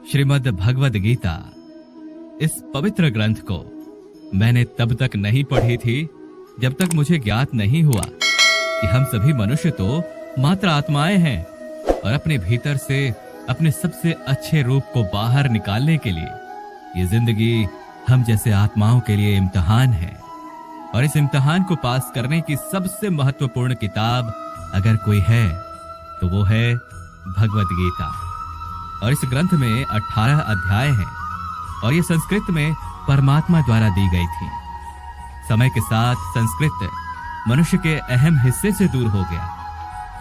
श्रीमद् भगवद गीता, इस पवित्र ग्रंथ को मैंने तब तक नहीं पढ़ी थी जब तक मुझे ज्ञात नहीं हुआ कि हम सभी मनुष्य तो मात्र आत्माएं हैं और अपने भीतर से अपने सबसे अच्छे रूप को बाहर निकालने के लिए ये जिंदगी हम जैसे आत्माओं के लिए इम्तिहान है। और इस इम्तिहान को पास करने की सबसे महत्वपूर्ण किताब अगर कोई है तो वो है भगवद गीता। और इस ग्रंथ में 18 अध्याय हैं और ये संस्कृत में परमात्मा द्वारा दी गई थी। समय के साथ संस्कृत मनुष्य के अहम हिस्से से दूर हो गया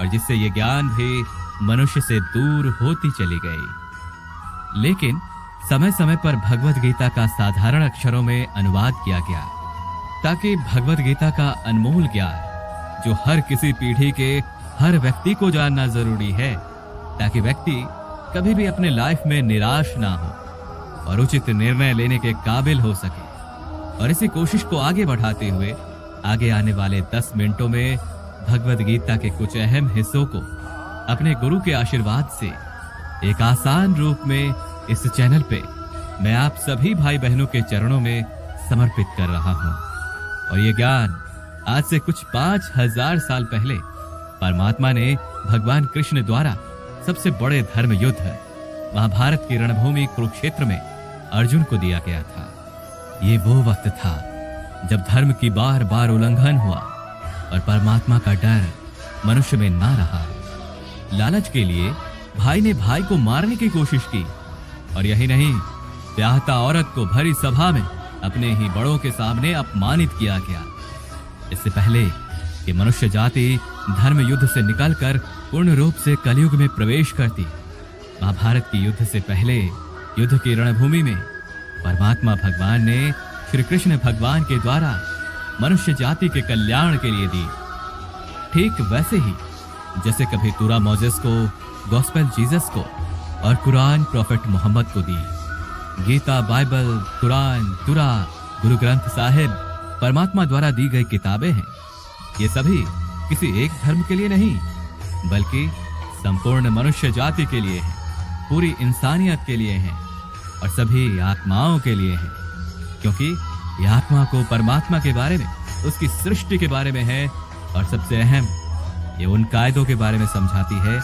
और जिससे ये ज्ञान भी मनुष्य से दूर होती चली गई। लेकिन समय समय पर भगवद गीता का साधारण अक्षरों में अनुवाद किया गया ताकि भगवद गीता का अनमोल ज्ञान जो हर किसी पीढ़ी के हर व्यक्ति को जानना जरूरी है, ताकि व्यक्ति कभी भी अपने लाइफ में निराश ना हो और उचित निर्णय लेने के काबिल हो सके। और इसी कोशिश को आगे बढ़ाते हुए आगे आने वाले 10 मिनटों में भगवद गीता के कुछ अहम हिस्सों को अपने गुरु के आशीर्वाद से एक आसान रूप में इस चैनल पे मैं आप सभी भाई बहनों के चरणों में समर्पित कर रहा हूं। और ये ज्ञान आज से कुछ 5000 साल पहले परमात्मा ने भगवान कृष्ण द्वारा सबसे बड़े धर्म युद्ध महाभारत की रणभूमि कुरुक्षेत्र में अर्जुन को दिया गया था। ये वो वक्त था जब धर्म की बार बार उल्लंघन हुआ और परमात्मा का डर मनुष्य में ना रहा। लालच के लिए भाई ने भाई को मारने की कोशिश की और यही नहीं, ब्याहता औरत को भरी सभा में अपने ही बड़ों के सामने अपमानित किया गया। इससे पहले कि मनुष्य जाति धर्म युद्ध से निकलकर पूर्ण रूप से कलयुग में प्रवेश करती, महाभारत की युद्ध से पहले युद्ध की रणभूमि में परमात्मा भगवान ने श्री कृष्ण भगवान के द्वारा मनुष्य जाति के कल्याण के लिए दी। ठीक वैसे ही जैसे कभी तुरा मोजेस को, गॉस्पेल जीसस को और कुरान प्रॉफिट मोहम्मद को दी। गीता, बाइबल, कुरान, तुरा, गुरु ग्रंथ साहिब परमात्मा द्वारा दी गई किताबें हैं। ये सभी किसी एक धर्म के लिए नहीं बल्कि संपूर्ण मनुष्य जाति के लिए है, पूरी इंसानियत के लिए है और सभी आत्माओं के लिए है, क्योंकि ये आत्मा को परमात्मा के बारे में, उसकी सृष्टि के बारे में है और सबसे अहम ये उन कायदों के बारे में समझाती है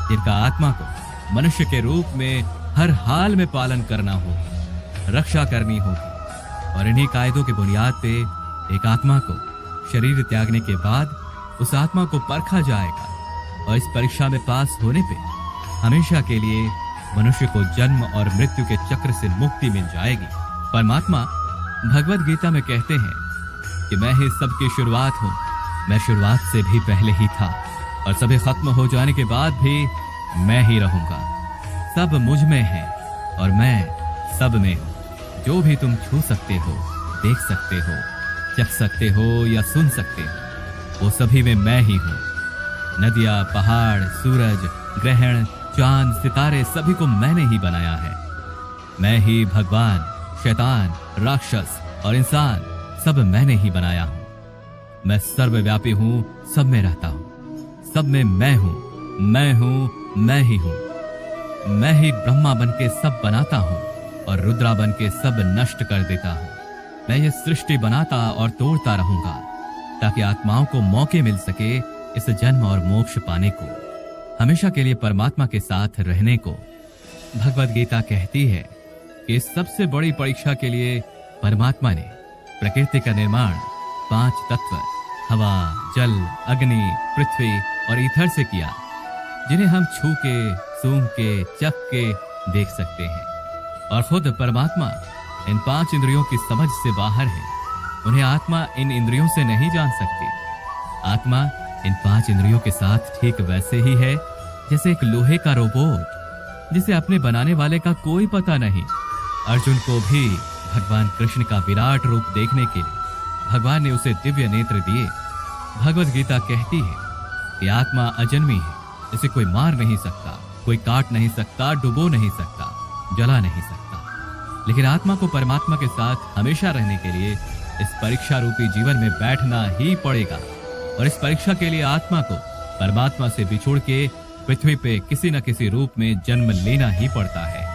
जिनका आत्मा को मनुष्य के रूप में हर हाल में पालन करना होगा, रक्षा करनी होगी। और इन्हीं कायदों के बुनियाद पे एक आत्मा को शरीर त्यागने के बाद उस आत्मा को परखा जाएगा और इस परीक्षा में पास होने पे हमेशा के लिए मनुष्य को जन्म और मृत्यु के चक्र से मुक्ति मिल जाएगी। परमात्मा भगवद गीता में कहते हैं कि मैं ही सबकी शुरुआत हूँ, मैं शुरुआत से भी पहले ही था और सभी खत्म हो जाने के बाद भी मैं ही रहूंगा। सब मुझ में है और मैं सब में हूँ। जो भी तुम छू सकते हो, देख सकते हो, चख सकते हो या सुन सकते हो, वो सभी में मैं ही हूँ। नदियाँ, पहाड़, सूरज, ग्रहण, चांद, सितारे सभी को मैंने ही बनाया है। मैं ही भगवान, शैतान, राक्षस और इंसान सब मैंने ही बनाया हूँ। मैं सर्वव्यापी हूँ, सब में रहता हूँ, सब में मैं हूँ, मैं ही हूँ। मैं ही ब्रह्मा बन के सब बनाता हूँ और रुद्रा बन के सब नष्ट कर देता हूँ। मैं ये सृष्टि बनाता और तोड़ता रहूंगा ताकि आत्माओं को मौके मिल सके इस जन्म और मोक्ष पाने को, हमेशा के लिए परमात्मा के साथ रहने को। भगवद गीता कहती है कि इस सबसे बड़ी परीक्षा के लिए परमात्मा ने प्रकृति का निर्माण 5 तत्व हवा, जल, अग्नि, पृथ्वी और ईथर से किया, जिन्हें हम छू के, सूंघ के, चख के देख सकते हैं। और खुद परमात्मा इन 5 इंद्रियों की समझ से बाहर है। उन्हें आत्मा इन इंद्रियों से नहीं जान सकती। आत्मा इन 5 इंद्रियों के साथ ठीक वैसे ही है जैसे एक लोहे का रोबोट जिसे अपने बनाने वाले का कोई पता नहीं। अर्जुन को भी भगवान कृष्ण का विराट रूप देखने के लिए भगवान ने उसे दिव्य नेत्र दिए। भगवद गीता कहती है कि आत्मा अजन्मी है, इसे कोई मार नहीं सकता, कोई काट नहीं सकता, डुबो नहीं सकता, जला नहीं सकता। लेकिन आत्मा को परमात्मा के साथ हमेशा रहने के लिए इस परीक्षा रूपी जीवन में बैठना ही पड़ेगा। और इस परीक्षा के लिए आत्मा को परमात्मा से बिछुड़ के पृथ्वी पे किसी न किसी रूप में जन्म लेना ही पड़ता है।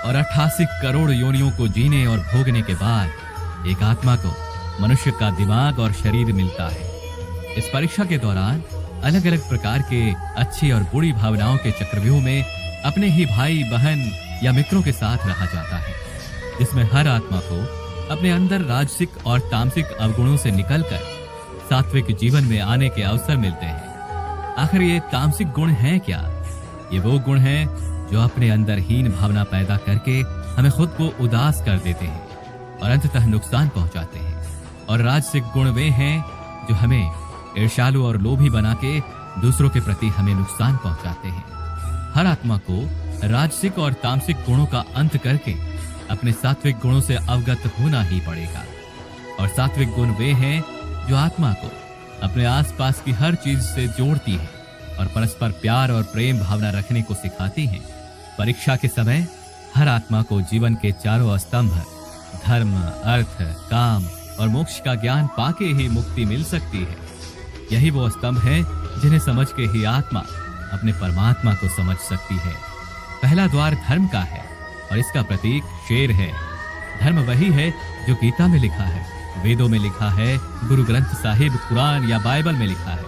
और 88 करोड़ योनियों को जीने और भोगने के बाद एक आत्मा को मनुष्य का दिमाग और शरीर मिलता है। इस परीक्षा के दौरान अलग अलग प्रकार के अच्छी और बुरी भावनाओं के चक्रव्यूह में अपने ही भाई बहन या मित्रों के साथ रहा जाता है, जिसमें हर आत्मा को अपने अंदर राजसिक और तामसिक अवगुणों से निकलकर सात्विक जीवन में आने के अवसर मिलते हैं। आखिर ये तामसिक गुण हैं क्या? ये वो गुण हैं जो अपने अंदर हीन भावना पैदा करके हमें खुद को उदास कर देते हैं और अंततः नुकसान पहुंचाते हैं। और राजसिक गुण वे हैं जो हमें ईर्ष्यालु और लोभी बना के दूसरों के प्रति हमें नुकसान पहुंचाते हैं। हर आत्मा को राजसिक और तामसिक गुणों का अंत करके अपने सात्विक गुणों से अवगत होना ही पड़ेगा। और सात्विक गुण वे हैं जो आत्मा को अपने आसपास की हर चीज से जोड़ती है और परस्पर प्यार और प्रेम भावना रखने को सिखाती हैं। परीक्षा के समय हर आत्मा को जीवन के चारों स्तंभ धर्म, अर्थ, काम और मोक्ष का ज्ञान पाके ही मुक्ति मिल सकती है। यही वो स्तंभ है जिन्हें समझ के ही आत्मा अपने परमात्मा को समझ सकती है। पहला द्वार धर्म का है और इसका प्रतीक शेर है। धर्म वही है जो गीता में लिखा है, वेदों में लिखा है, गुरु ग्रंथ साहिब, कुरान या बाइबल में लिखा है।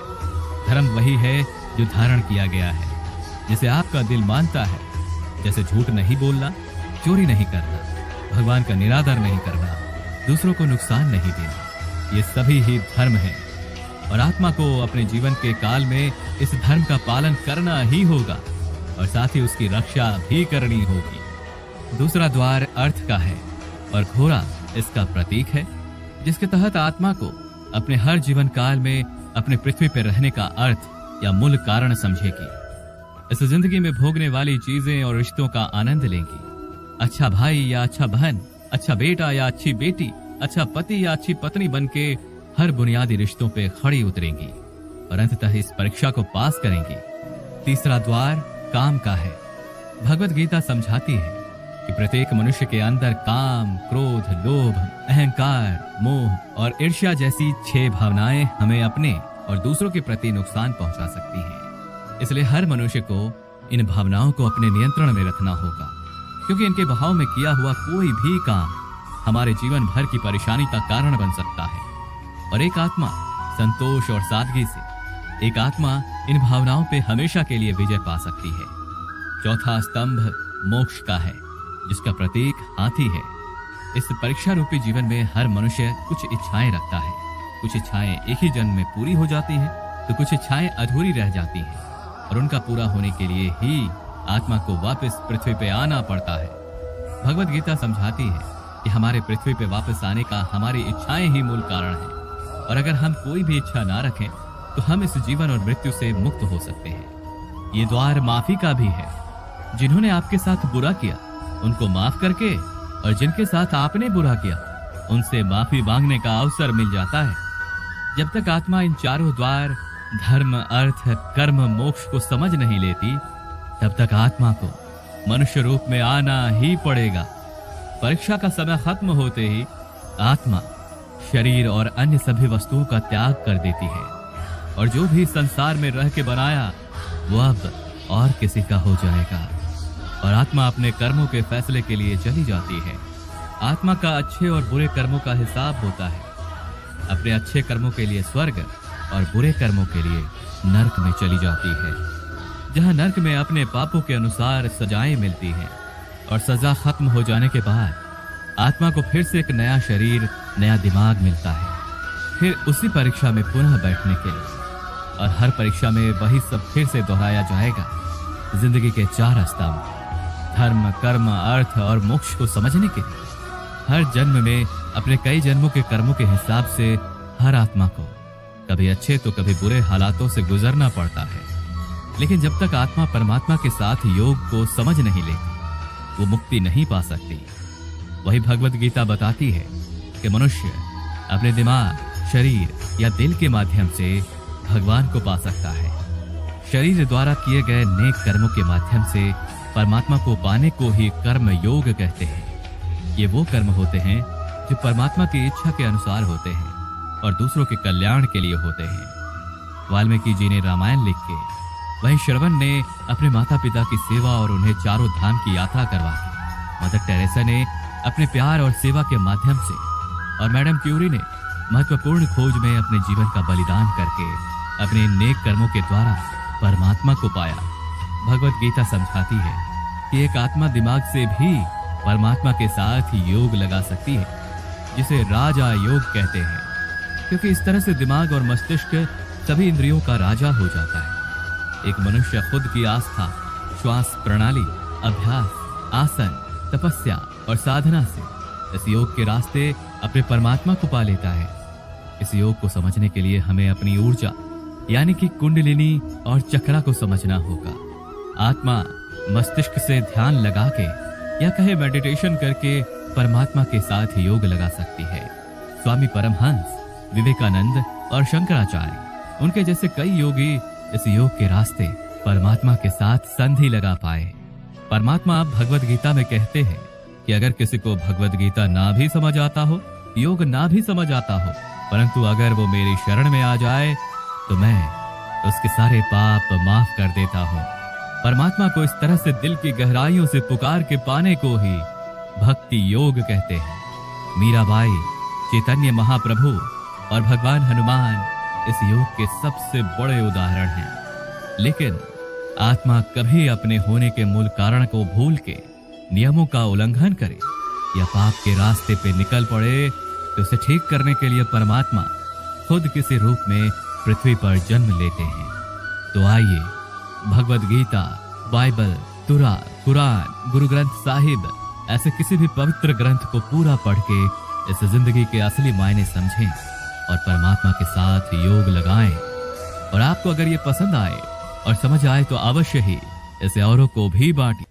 धर्म वही है जो धारण किया गया है, जिसे आपका दिल मानता है, जैसे झूठ नहीं बोलना, चोरी नहीं करना, भगवान का निरादर नहीं करना, दूसरों को नुकसान नहीं देना। ये सभी ही धर्म है और आत्मा को अपने जीवन के काल में इस धर्म का पालन करना ही होगा और साथ ही उसकी रक्षा भी करनी होगी। दूसरा द्वार अर्थ का है और घोड़ा इसका प्रतीक है, जिसके तहत आत्मा को अपने हर जीवन काल में अपने पृथ्वी पर रहने का अर्थ या मूल कारण समझेगी। इस जिंदगी में भोगने वाली चीजें और रिश्तों का आनंद लेंगी। अच्छा भाई या अच्छा बहन, अच्छा बेटा या अच्छी बेटी, अच्छा पति या अच्छी पत्नी बनके हर बुनियादी रिश्तों पे खड़ी उतरेंगी और अंततः इस परीक्षा को पास करेंगी। तीसरा द्वार काम का है। भगवत गीता समझाती है कि प्रत्येक मनुष्य के अंदर काम, क्रोध, लोभ, अहंकार, मोह और ईर्ष्या जैसी 6 भावनाएं हमें अपने और दूसरों के प्रति नुकसान पहुंचा सकती हैं। इसलिए हर मनुष्य को इन भावनाओं को अपने नियंत्रण में रखना होगा, क्योंकि इनके बहाव में किया हुआ कोई भी काम हमारे जीवन भर की परेशानी का कारण बन सकता है। और एक आत्मा संतोष और सादगी से एक आत्मा इन भावनाओं पे हमेशा के लिए विजय पा सकती है। चौथा स्तंभ मोक्ष का है, जिसका प्रतीक हाथी है। इस परीक्षा रूपी जीवन में हर मनुष्य कुछ इच्छाएं रखता है। कुछ इच्छाएं एक ही जन्म में पूरी हो जाती हैं, तो कुछ इच्छाएं अधूरी रह जाती हैं और उनका पूरा होने के लिए ही आत्मा को वापस पृथ्वी पे आना पड़ता है। भगवत गीता समझाती है कि हमारे पृथ्वी पे वापस आने का हमारी इच्छाएं ही मूल कारण है और अगर हम कोई भी इच्छा ना रखें तो हम इस जीवन और मृत्यु से मुक्त हो सकते हैं। ये द्वार माफी का भी है। जिन्होंने आपके साथ बुरा किया उनको माफ करके और जिनके साथ आपने बुरा किया उनसे माफी मांगने का अवसर मिल जाता है। जब तक आत्मा इन चारों द्वार धर्म, अर्थ, कर्म, मोक्ष को समझ नहीं लेती, तब तक आत्मा को मनुष्य रूप में आना ही पड़ेगा। परीक्षा का समय खत्म होते ही आत्मा शरीर और अन्य सभी वस्तुओं का त्याग कर देती है और जो भी संसार में रह के बनाया वो अब और किसी का हो जाएगा और आत्मा अपने कर्मों के फैसले के लिए चली जाती है। आत्मा का अच्छे और बुरे कर्मों का हिसाब होता है। अपने अच्छे कर्मों के लिए स्वर्ग और बुरे कर्मों के लिए नरक में चली जाती है, जहां नरक में अपने पापों के अनुसार सजाएं मिलती हैं और सजा खत्म हो जाने के बाद आत्मा को फिर से एक नया शरीर, नया दिमाग मिलता है, फिर उसी परीक्षा में पुनः बैठने के लिए। और हर परीक्षा में वही सब फिर से दोहराया जाएगा। जिंदगी के 4 स्तंभ धर्म, कर्म, अर्थ और मोक्ष को समझने के लिए हर जन्म में अपने कई जन्मों के कर्मों के हिसाब से हर आत्मा को कभी अच्छे तो कभी बुरे हालातों से गुजरना पड़ता है। लेकिन जब तक आत्मा परमात्मा के साथ योग को समझ नहीं लेती वो मुक्ति नहीं पा सकती। वही भगवत गीता बताती है कि मनुष्य अपने दिमाग, शरीर या दिल के माध्यम से भगवान को पा सकता है। शरीर द्वारा किए गए नेक कर्मों के माध्यम से परमात्मा को पाने को ही कर्म योग कहते हैं। ये वो कर्म होते हैं जो परमात्मा की इच्छा के अनुसार होते हैं और दूसरों के कल्याण के लिए होते हैं। वाल्मीकि जी ने रामायण लिख के, वहीं श्रवण ने अपने माता पिता की सेवा और उन्हें चारों धाम की यात्रा करवा के मदर टेरेसा ने अपने प्यार और सेवा के माध्यम से और मैडम क्यूरी ने महत्वपूर्ण खोज में अपने जीवन का बलिदान करके अपने नेक कर्मों के द्वारा परमात्मा को पाया। भगवत गीता समझाती है कि एक आत्मा दिमाग से भी परमात्मा के साथ योग लगा सकती है, जिसे राजा योग कहते हैं, क्योंकि इस तरह से दिमाग और मस्तिष्क सभी इंद्रियों का राजा हो जाता है। एक मनुष्य खुद की आस्था, श्वास प्रणाली, अभ्यास, आसन, तपस्या और साधना से इस योग के रास्ते अपने परमात्मा को पा लेता है। इस योग को समझने के लिए हमें अपनी ऊर्जा यानी कि कुंडलिनी और चक्रा को समझना होगा। आत्मा मस्तिष्क से ध्यान लगा के या कहे मेडिटेशन करके परमात्मा के साथ योग लगा सकती है। स्वामी परमहंस, विवेकानंद और शंकराचार्य, उनके जैसे कई योगी इस योग के रास्ते परमात्मा के साथ संधि लगा पाए। परमात्मा भगवत गीता में कहते हैं कि अगर किसी को भगवत गीता ना भी समझ आता हो, योग ना भी समझ आता हो, परंतु अगर वो मेरी शरण में आ जाए तो मैं उसके सारे पाप माफ कर देता हूँ। परमात्मा को इस तरह से दिल की गहराइयों से पुकार के पाने को ही भक्ति योग कहते हैं। मीराबाई, चैतन्य महाप्रभु और भगवान हनुमान इस योग के सबसे बड़े उदाहरण हैं। लेकिन आत्मा कभी अपने होने के मूल कारण को भूल के नियमों का उल्लंघन करे या पाप के रास्ते पे निकल पड़े तो उसे ठीक करने के लिए परमात्मा खुद किसी रूप में पृथ्वी पर जन्म लेते हैं। तो आइए भगवत गीता, बाइबल, तुरा, कुरान, गुरु ग्रंथ साहिब, ऐसे किसी भी पवित्र ग्रंथ को पूरा पढ़ के इस जिंदगी के असली मायने समझें और परमात्मा के साथ योग लगाएं। और आपको अगर ये पसंद आए और समझ आए तो अवश्य ही इसे औरों को भी बांटें।